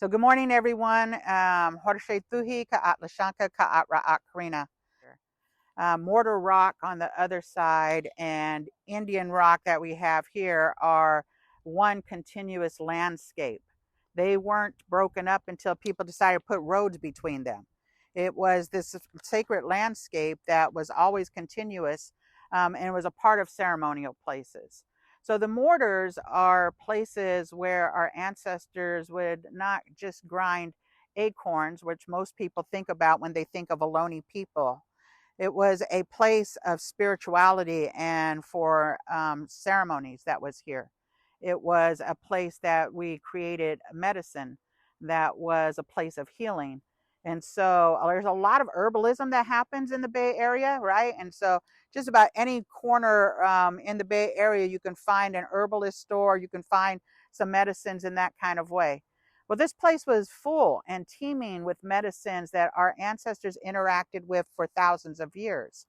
So good morning, everyone. Horshe Tuhi Ka'at Lashanka Ka'at Ra'at Corrina. Mortar rock on the other side and Indian rock that we have here are one continuous landscape. They weren't broken up until people decided to put roads between them. It was this sacred landscape that was always continuous, and it was a part of ceremonial places. So the mortars are places where our ancestors would not just grind acorns, which most people think about when they think of Ohlone people. It was a place of spirituality and for ceremonies that was here. It was a place that we created medicine, that was a place of healing. And so there's a lot of herbalism that happens in the Bay Area, right? And so just about any corner in the Bay Area, you can find an herbalist store, you can find some medicines in that kind of way. Well, this place was full and teeming with medicines that our ancestors interacted with for thousands of years.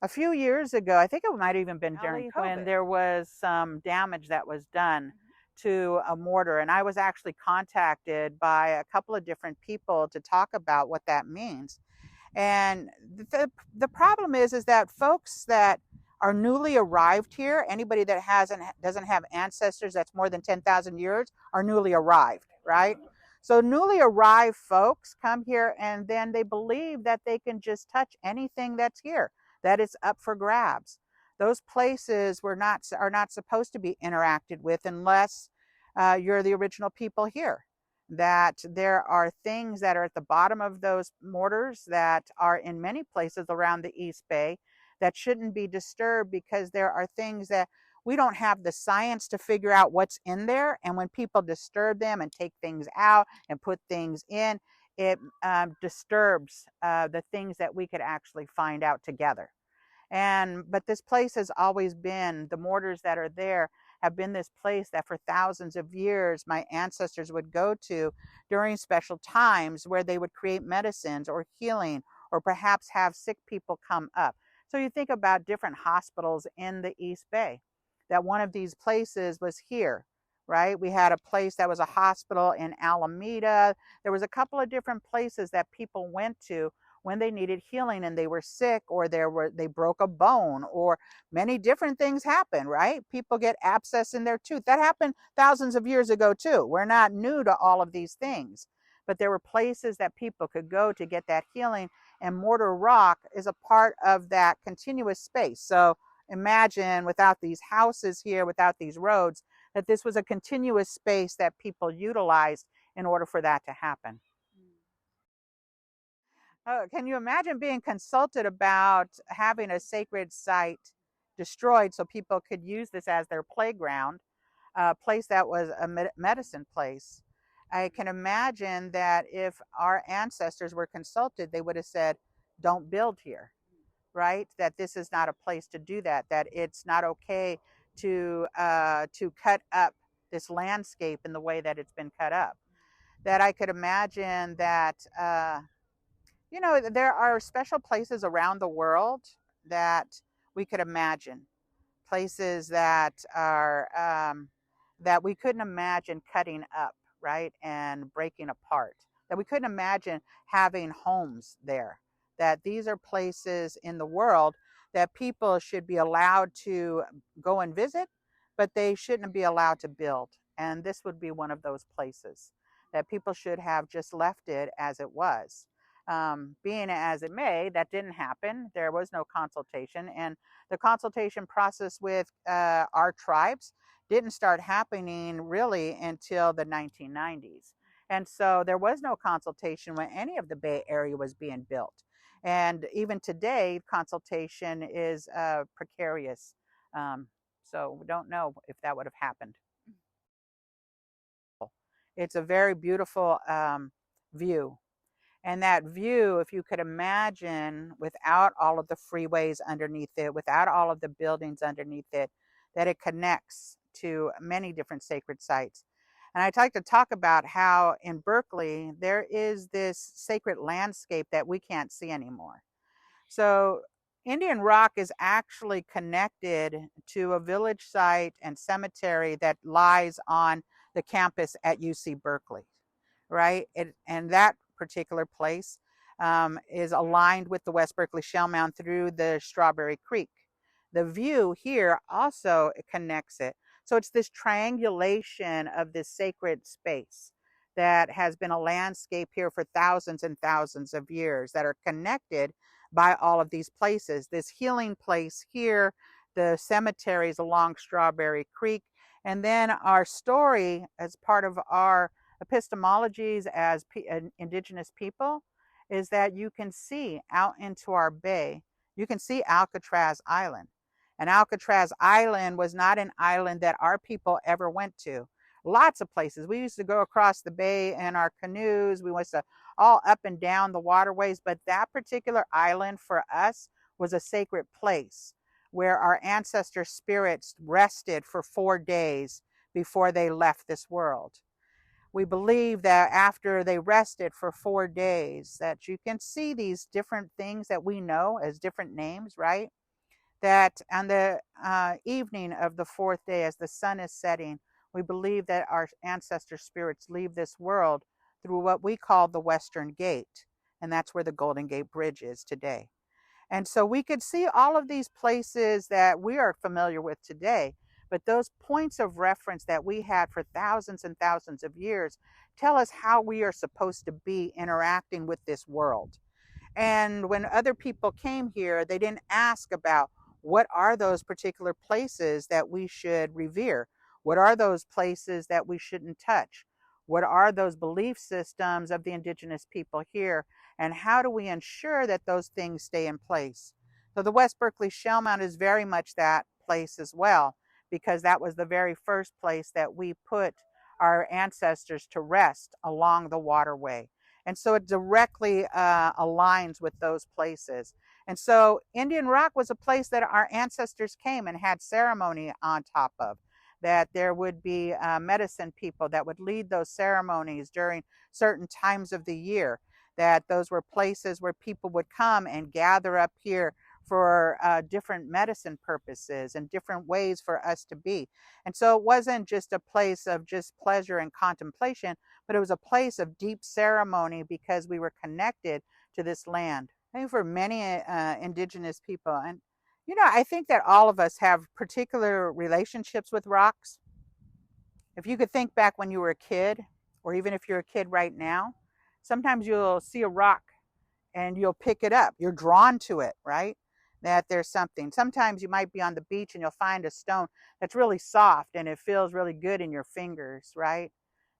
A few years ago, I think it might have even been during COVID, when there was some damage that was done to a mortar. And I was actually contacted by a couple of different people to talk about what that means. And the problem is that folks that are newly arrived here, anybody that doesn't have ancestors that's more than 10,000 years are newly arrived, right? So newly arrived folks come here and then they believe that they can just touch anything that's here, that it's up for grabs. Those places are not supposed to be interacted with unless you're the original people here. That there are things that are at the bottom of those mortars that are in many places around the East Bay that shouldn't be disturbed, because there are things that we don't have the science to figure out what's in there. And when people disturb them and take things out and put things in, it disturbs the things that we could actually find out together. But this place has always been, the mortars that are there have been this place that for thousands of years my ancestors would go to during special times where they would create medicines or healing, or perhaps have sick people come up. So you think about different hospitals in the East Bay, that one of these places was here, right? We had a place that was a hospital in Alameda. There was a couple of different places that people went to when they needed healing and they were sick, or they broke a bone, or many different things happen, right? People get abscess in their tooth. That happened thousands of years ago too. We're not new to all of these things, but there were places that people could go to get that healing, and mortar rock is a part of that continuous space. So imagine, without these houses here, without these roads, that this was a continuous space that people utilized in order for that to happen. Can you imagine being consulted about having a sacred site destroyed so people could use this as their playground, a place that was a medicine place? I can imagine that if our ancestors were consulted, they would have said, don't build here, right? That this is not a place to do that, that it's not okay to cut up this landscape in the way that it's been cut up. That I could imagine that you know, there are special places around the world that we could imagine, places that are that we couldn't imagine cutting up, right, and breaking apart, that we couldn't imagine having homes there, that these are places in the world that people should be allowed to go and visit, but they shouldn't be allowed to build. And this would be one of those places that people should have just left it as it was. Being as it may, that didn't happen. There was no consultation, and the consultation process with our tribes didn't start happening really until the 1990s. And so there was no consultation when any of the Bay Area was being built. And even today, consultation is precarious. So we don't know if that would have happened. It's a very beautiful view. And that view, if you could imagine, without all of the freeways underneath it, without all of the buildings underneath it, that it connects to many different sacred sites. And I'd like to talk about how in Berkeley, there is this sacred landscape that we can't see anymore. So Indian Rock is actually connected to a village site and cemetery that lies on the campus at UC Berkeley, right? And that particular place is aligned with the West Berkeley Shell Mound through the Strawberry Creek. The view here also connects it. So it's this triangulation of this sacred space that has been a landscape here for thousands and thousands of years that are connected by all of these places. This healing place here, the cemeteries along Strawberry Creek, and then our story as part of our epistemologies as Indigenous people is that you can see out into our bay, you can see Alcatraz Island. And Alcatraz Island was not an island that our people ever went to. Lots of places. We used to go across the bay in our canoes. We went to all up and down the waterways, but that particular island for us was a sacred place where our ancestor spirits rested for 4 days before they left this world. We believe that after they rested for 4 days, that you can see these different things that we know as different names, right? That on the evening of the 4th day, as the sun is setting, we believe that our ancestor spirits leave this world through what we call the Western Gate. And that's where the Golden Gate Bridge is today. And so we could see all of these places that we are familiar with today, but those points of reference that we had for thousands and thousands of years tell us how we are supposed to be interacting with this world. And when other people came here, they didn't ask about what are those particular places that we should revere? What are those places that we shouldn't touch? What are those belief systems of the Indigenous people here? And how do we ensure that those things stay in place? So the West Berkeley Shell Mound is very much that place as well, because that was the very first place that we put our ancestors to rest along the waterway. And so it directly aligns with those places. And so Indian Rock was a place that our ancestors came and had ceremony on top of, that there would be medicine people that would lead those ceremonies during certain times of the year, that those were places where people would come and gather up here for different medicine purposes and different ways for us to be. And so it wasn't just a place of just pleasure and contemplation, but it was a place of deep ceremony because we were connected to this land. I think for many Indigenous people, and you know, I think that all of us have particular relationships with rocks. If you could think back when you were a kid, or even if you're a kid right now, sometimes you'll see a rock and you'll pick it up. You're drawn to it, right? That there's something. Sometimes you might be on the beach and you'll find a stone that's really soft and it feels really good in your fingers, right?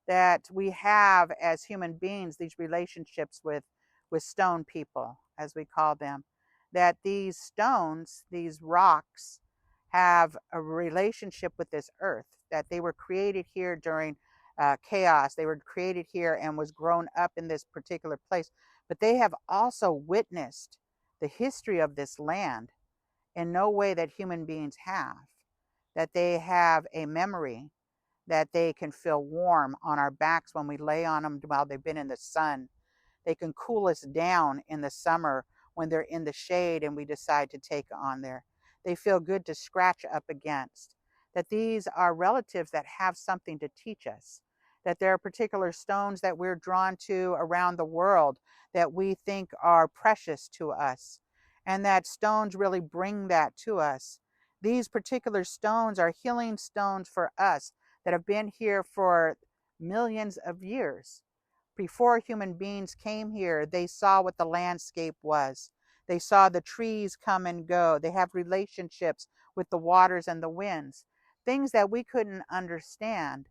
That we have as human beings these relationships with stone people, as we call them. That these stones, these rocks, have a relationship with this earth, that they were created here during chaos. They were created here and was grown up in this particular place. But they have also witnessed the history of this land in no way that human beings have. That they have a memory, that they can feel warm on our backs when we lay on them while they've been in the sun. They can cool us down in the summer when they're in the shade and we decide to take on there. They feel good to scratch up against. That these are relatives that have something to teach us. That there are particular stones that we're drawn to around the world that we think are precious to us. And that stones really bring that to us. These particular stones are healing stones for us that have been here for millions of years. Before human beings came here, they saw what the landscape was. They saw the trees come and go. They have relationships with the waters and the winds, things that we couldn't understand.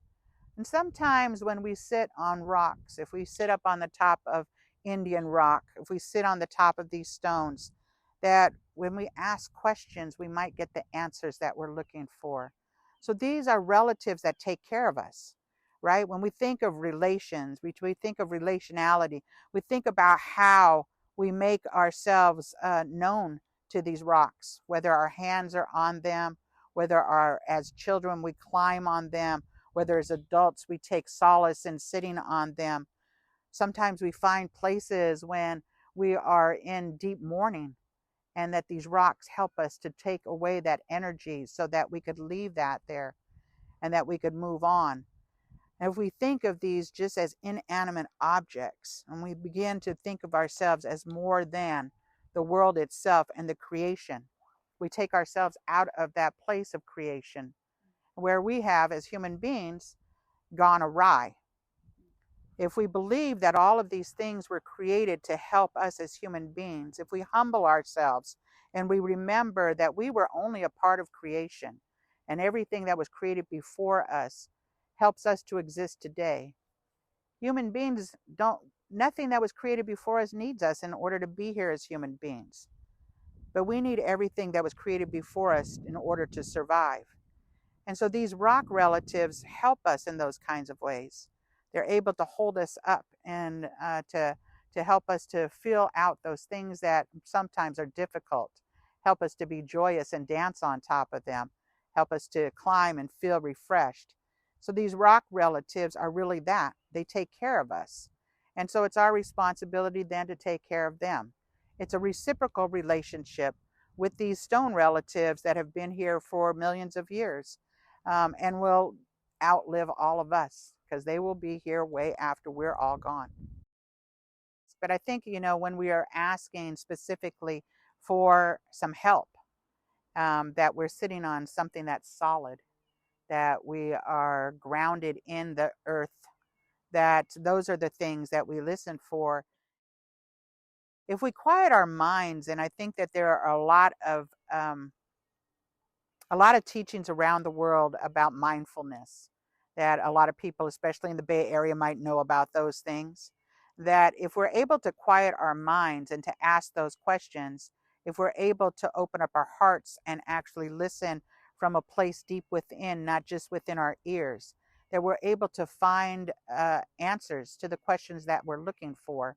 And sometimes when we sit on rocks, if we sit up on the top of Indian Rock, if we sit on the top of these stones, that when we ask questions, we might get the answers that we're looking for. So these are relatives that take care of us, right? When we think of relations, we think of relationality, we think about how we make ourselves known to these rocks, whether our hands are on them, whether as children we climb on them, whether as adults we take solace in sitting on them. Sometimes we find places when we are in deep mourning, and that these rocks help us to take away that energy so that we could leave that there and that we could move on. And if we think of these just as inanimate objects, and we begin to think of ourselves as more than the world itself and the creation, we take ourselves out of that place of creation where we have, as human beings, gone awry. If we believe that all of these things were created to help us as human beings, if we humble ourselves and we remember that we were only a part of creation and everything that was created before us helps us to exist today. Human beings nothing that was created before us needs us in order to be here as human beings. But we need everything that was created before us in order to survive. And so these rock relatives help us in those kinds of ways. They're able to hold us up and to help us to feel out those things that sometimes are difficult, help us to be joyous and dance on top of them, help us to climb and feel refreshed. So these rock relatives are really that. They take care of us. And so it's our responsibility then to take care of them. It's a reciprocal relationship with these stone relatives that have been here for millions of years, and will outlive all of us because they will be here way after we're all gone. But I think, when we are asking specifically for some help, that we're sitting on something that's solid, that we are grounded in the earth, that those are the things that we listen for. If we quiet our minds, and I think that there are a lot of teachings around the world about mindfulness, that a lot of people, especially in the Bay Area, might know about those things. That if we're able to quiet our minds and to ask those questions, if we're able to open up our hearts and actually listen from a place deep within, not just within our ears, that we're able to find answers to the questions that we're looking for,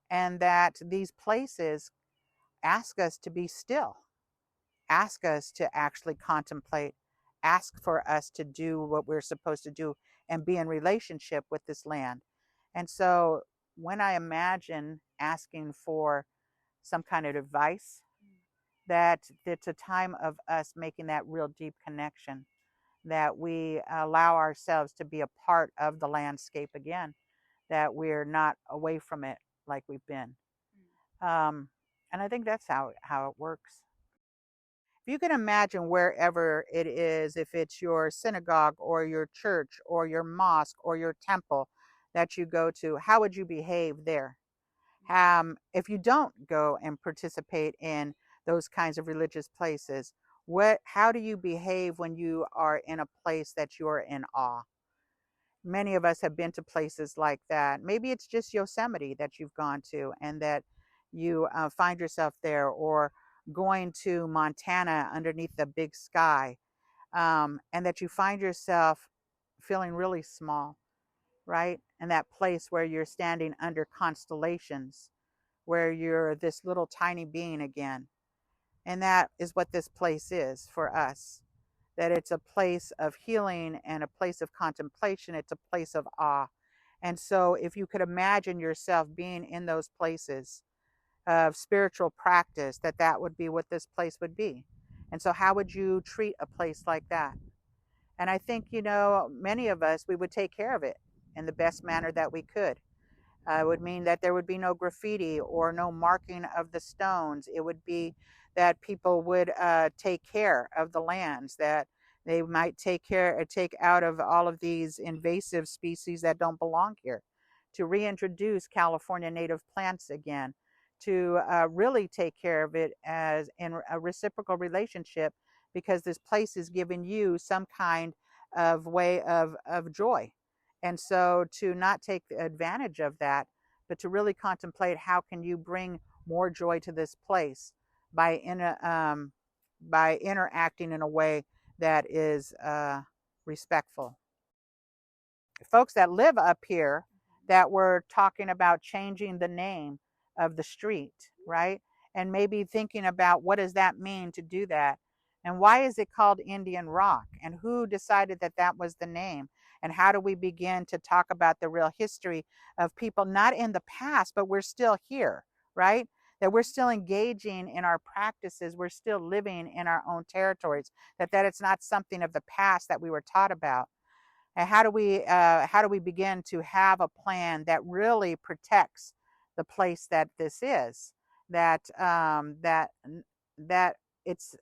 and that these places ask us to be still, ask us to actually contemplate, ask for us to do what we're supposed to do and be in relationship with this land. And so when I imagine asking for some kind of advice, that it's a time of us making that real deep connection, that we allow ourselves to be a part of the landscape again, that we're not away from it like we've been. And I think that's how it works. If you can imagine wherever it is, if it's your synagogue or your church or your mosque or your temple that you go to, how would you behave there? If you don't go and participate in those kinds of religious places, how do you behave when you are in a place that you're in awe? Many of us have been to places like that. Maybe it's just Yosemite that you've gone to and that you find yourself there, or going to Montana underneath the big sky, and that you find yourself feeling really small, right? And that place where you're standing under constellations, where you're this little tiny being again. And that is what this place is for us, that it's a place of healing and a place of contemplation. It's a place of awe. And so if you could imagine yourself being in those places of spiritual practice, that would be what this place would be. And so how would you treat a place like that? And I think, many of us, we would take care of it in the best manner that we could. It would mean that there would be no graffiti or no marking of the stones. It would be that people would take care of the lands, that they might take out of all of these invasive species that don't belong here, to reintroduce California native plants again, to really take care of it as in a reciprocal relationship, because this place is giving you some kind of way of joy. And so to not take advantage of that, but to really contemplate how can you bring more joy to this place by interacting in a way that is respectful. Folks that live up here that were talking about changing the name of the street, right? And maybe thinking about what does that mean to do that? And why is it called Indian Rock? And who decided that that was the name? And how do we begin to talk about the real history of people, not in the past, but we're still here, right? That we're still engaging in our practices. We're still living in our own territories, that it's not something of the past that we were taught about. And how do we begin to have a plan that really protects the place that this is, that that it's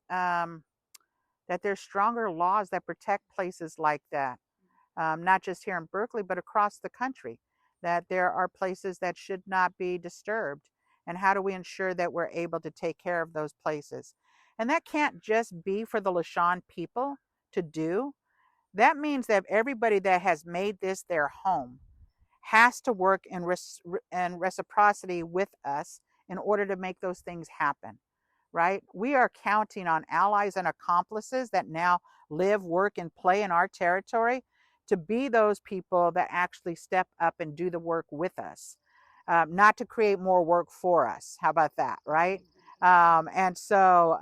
that there's stronger laws that protect places like that, not just here in Berkeley, but across the country, that there are places that should not be disturbed. And how do we ensure that we're able to take care of those places? And that can't just be for the Lisjan people to do. That means that everybody that has made this their home has to work in reciprocity with us in order to make those things happen, right? We are counting on allies and accomplices that now live, work, and play in our territory to be those people that actually step up and do the work with us, not to create more work for us. How about that, right? And so,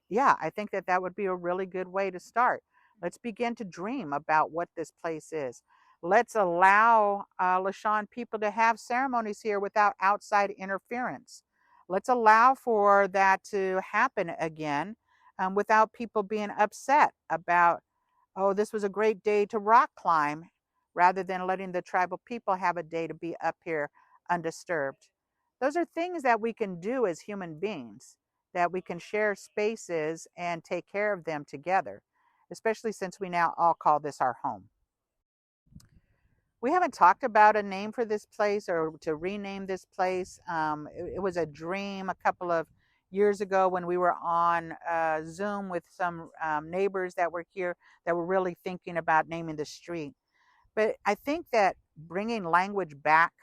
yeah, I think that that would be a really good way to start. Let's begin to dream about what this place is. Let's allow Lisjan people to have ceremonies here without outside interference. Let's allow for that to happen again, without people being upset about, oh, this was a great day to rock climb, rather than letting the tribal people have a day to be up here undisturbed. Those are things that we can do as human beings, that we can share spaces and take care of them together, especially since we now all call this our home. We haven't talked about a name for this place or to rename this place. It was a dream a couple of years ago when we were on Zoom with some neighbors that were here that were really thinking about naming the street. But I think that bringing language back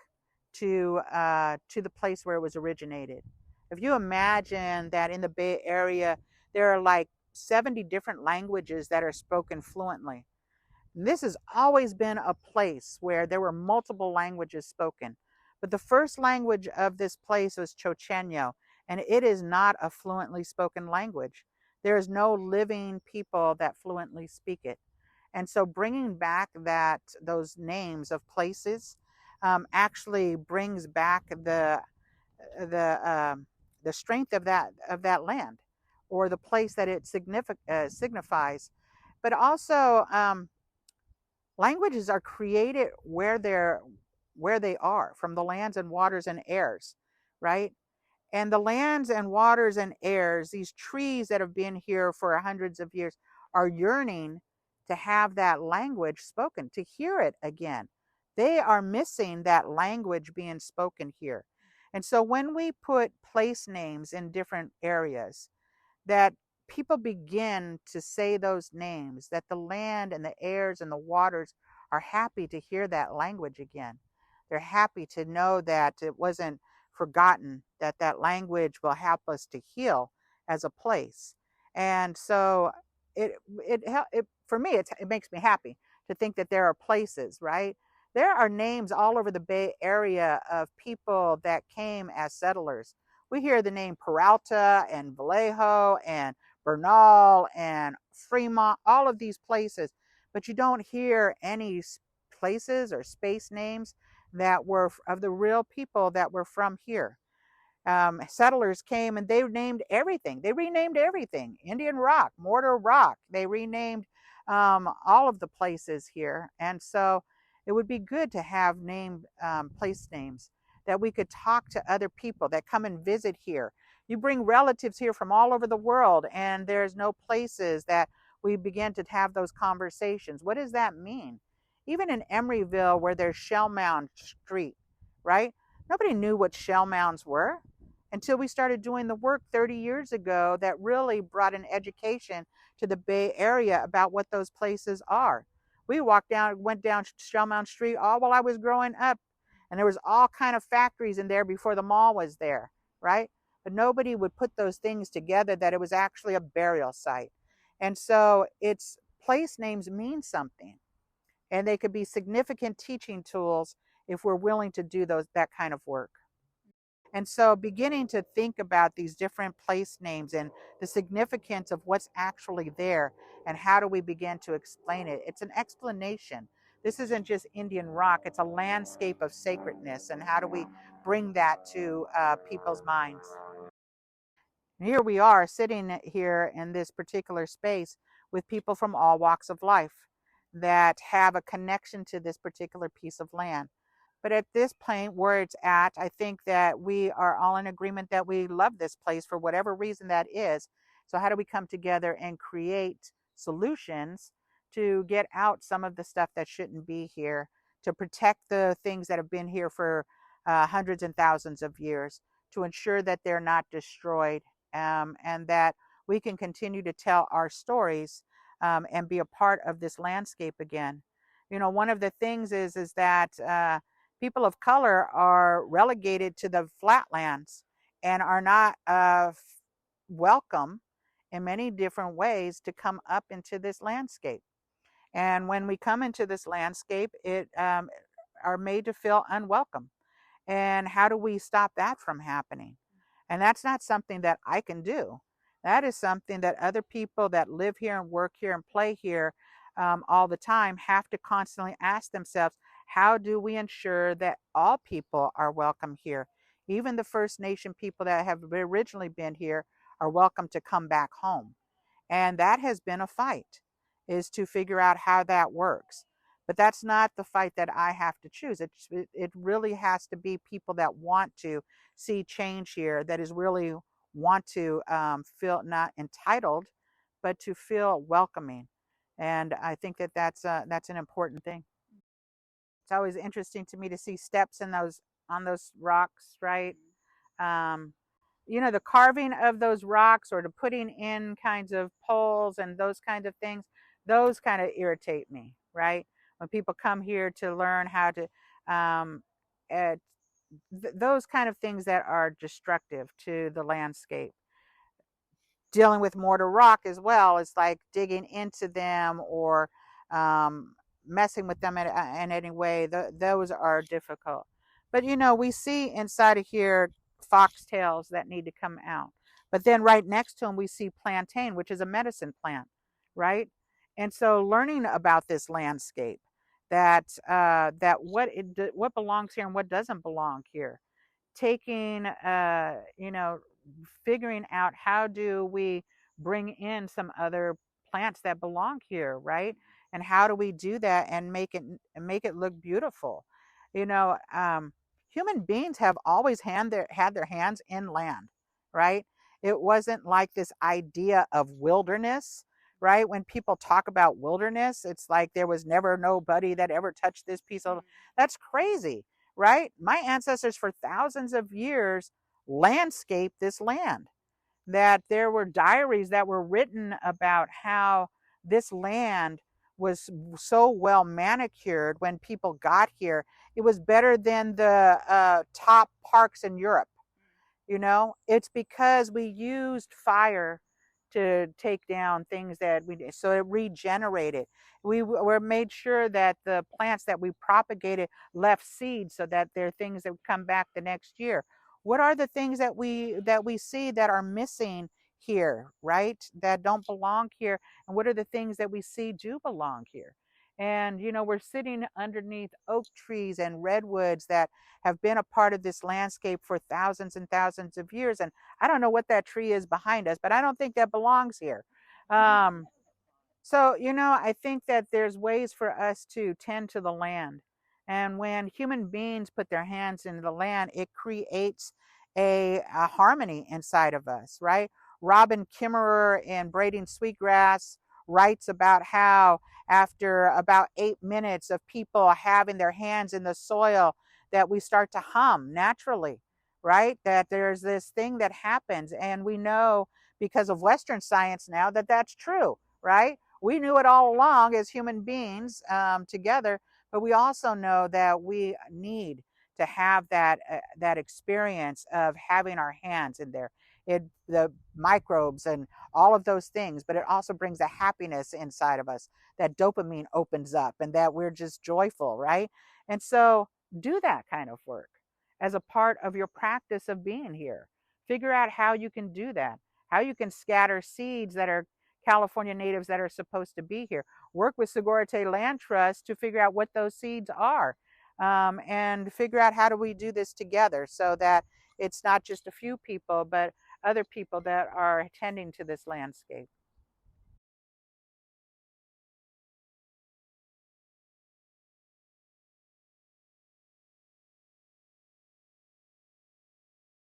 to the place where it was originated. If you imagine that in the Bay Area, there are like 70 different languages that are spoken fluently. This has always been a place where there were multiple languages spoken. But the first language of this place was Chochenyo, and it is not a fluently spoken language. There is no living people that fluently speak it. And so bringing back those names of places actually brings back the the strength of that land, or the place that it signifies. But also, languages are created where they are, from the lands and waters and airs, right? And the lands and waters and airs, these trees that have been here for hundreds of years, are yearning to have that language spoken, to hear it again. They are missing that language being spoken here. And so when we put place names in different areas, that people begin to say those names, that the land and the airs and the waters are happy to hear that language again. They're happy to know that it wasn't forgotten, that that language will help us to heal as a place. And so it for me, it makes me happy to think that there are places, right? There are names all over the Bay Area of people that came as settlers. We hear the name Peralta and Vallejo and Bernal and Fremont, all of these places, but you don't hear any places or space names that were of the real people that were from here. Settlers came and they named everything. They renamed everything. Indian Rock, Mortar Rock. They renamed all of the places here. And so it would be good to have named place names that we could talk to other people that come and visit here. You bring relatives here from all over the world, and there's no places that we begin to have those conversations. What does that mean? Even in Emeryville, where there's Shell Mound Street, right? Nobody knew what shell mounds were until we started doing the work 30 years ago that really brought an education to the Bay Area about what those places are. We went down Shell Mound Street all while I was growing up, and there was all kind of factories in there before the mall was there, right? But nobody would put those things together that it was actually a burial site. And so it's place names mean something, and they could be significant teaching tools if we're willing to do that kind of work. And so beginning to think about these different place names and the significance of what's actually there and how do we begin to explain it. It's an explanation. This isn't just Indian rock, it's a landscape of sacredness. And how do we bring that to people's minds? And here we are sitting here in this particular space with people from all walks of life. that have a connection to this particular piece of land. But at this point where it's at, I think that we are all in agreement that we love this place for whatever reason that is. So how do we come together and create solutions to get out some of the stuff that shouldn't be here, to protect the things that have been here for hundreds and thousands of years, to ensure that they're not destroyed, and that we can continue to tell our stories, and be a part of this landscape again. You know, one of the things is that people of color are relegated to the flatlands and are not welcome in many different ways to come up into this landscape. And when we come into this landscape, it are made to feel unwelcome. And how do we stop that from happening? And that's not something that I can do. That is something that other people that live here and work here and play here all the time have to constantly ask themselves, how do we ensure that all people are welcome here? Even the First Nation people that have originally been here are welcome to come back home. And that has been a fight, is to figure out how that works. But that's not the fight that I have to choose. It really has to be people that want to see change here, that is really want to feel not entitled, but to feel welcoming. And I think that that's an important thing. It's always interesting to me to see steps in those on those rocks, right? Um, you know, the carving of those rocks or the putting in kinds of poles and those kinds of things, those kind of irritate me, right? When people come here to learn how to, um, those kind of things that are destructive to the landscape. Dealing with mortar rock as well is like digging into them or messing with them in any way. Those are difficult. But you know, we see inside of here foxtails that need to come out. But then right next to them, we see plantain, which is a medicine plant, right? And so learning about this landscape, that what belongs here and what doesn't belong here, taking you know, figuring out how do we bring in some other plants that belong here, right? And how do we do that and make it look beautiful? You know, human beings have always had their hands in land, right? It wasn't like this idea of wilderness, right? When people talk about wilderness, it's like there was never nobody that ever touched this piece of. That's crazy, right? My ancestors for thousands of years landscaped this land. That there were diaries that were written about how this land was so well manicured when people got here. It was better than the top parks in Europe. You know, it's because we used fire to take down things that we did. So it regenerated. We were made sure that the plants that we propagated left seeds so that there are things that would come back the next year. What are the things that we see that are missing here, right? That don't belong here. And what are the things that we see do belong here? And you know, we're sitting underneath oak trees and redwoods that have been a part of this landscape for thousands and thousands of years. And I don't know what that tree is behind us, but I don't think that belongs here. So, you know, I think that there's ways for us to tend to the land. And when human beings put their hands into the land, it creates a harmony inside of us, right? Robin Kimmerer in Braiding Sweetgrass writes about how after about 8 minutes of people having their hands in the soil, that we start to hum naturally, right? That there's this thing that happens. And we know because of Western science now that that's true, right? We knew it all along as human beings together, but we also know that we need to have that experience of having our hands in there, the microbes and all of those things. But it also brings a happiness inside of us, that dopamine opens up and that we're just joyful, right? And so do that kind of work as a part of your practice of being here. Figure out how you can do that, how you can scatter seeds that are California natives that are supposed to be here. Work with Sogorea Te Land Trust to figure out what those seeds are, and figure out how do we do this together so that it's not just a few people, but other people that are tending to this landscape.